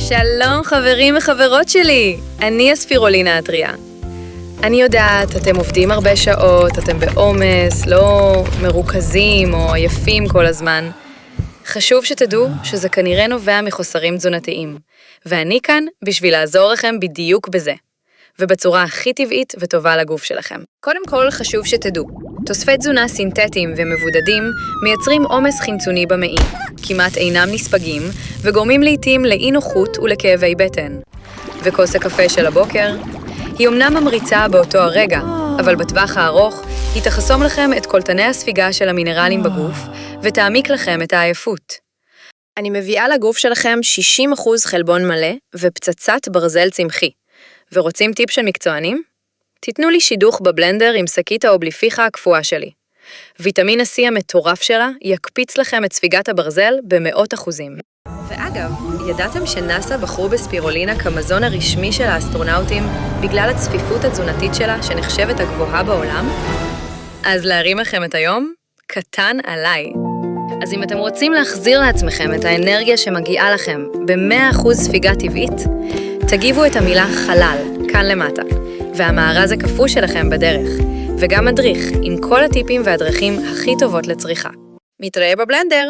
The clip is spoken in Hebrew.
שלום חברים וחברות שלי, אני הספירולינה הטריה. אני יודעת, אתם עובדים הרבה שעות, אתם בעומס, לא מרוכזים או עייפים כל הזמן. חשוב שתדעו שזה כנראה נובע מחוסרים תזונתיים, ואני כאן בשביל לעזור לכם בדיוק בזה, ובצורה הכי טבעית וטובה לגוף שלכם. קודם כל חשוב שתדעו, תוספי תזונה סינתטיים ומבודדים מייצרים עומס חמצוני במעי, כמעט אינם נספגים, וגורמים לעתים לאי נוחות ולכאבי בטן. וכוס הקפה של הבוקר, היא אמנם ממריצה באותו הרגע, אבל בטווח הארוך היא תחסום לכם את קולטני הספיגה של המינרלים בגוף, ותעמיק לכם את העייפות. אני מביאה לגוף שלכם 60% חלבון מלא ופצצת ברזל צמחי. ורוצים טיפ של מקצוענים? תיתנו לי שידוך בבלנדר עם שקית האובליפיחה הקפואה שלי. ויטמין ה-C המטורף שלה יקפיץ לכם את ספיגת הברזל במאות אחוזים. ואגב, ידעתם שנאס"א בחרו בספירולינה כמזון הרשמי של האסטרונאוטים בגלל הצפיפות התזונתית שלה שנחשבת הגבוהה בעולם? אז להרים לכם את היום? קטן עליי. אז אם אתם רוצים להחזיר לעצמכם את האנרגיה שמגיעה לכם ב-100% ספיגה טבעית, תגיבו את המילה חלל, כאן למטה, והמארז הקפוא שלכם בדרך, וגם מדריך עם כל הטיפים והדרכים הכי טובות לצריכה. מתראה בבלנדר!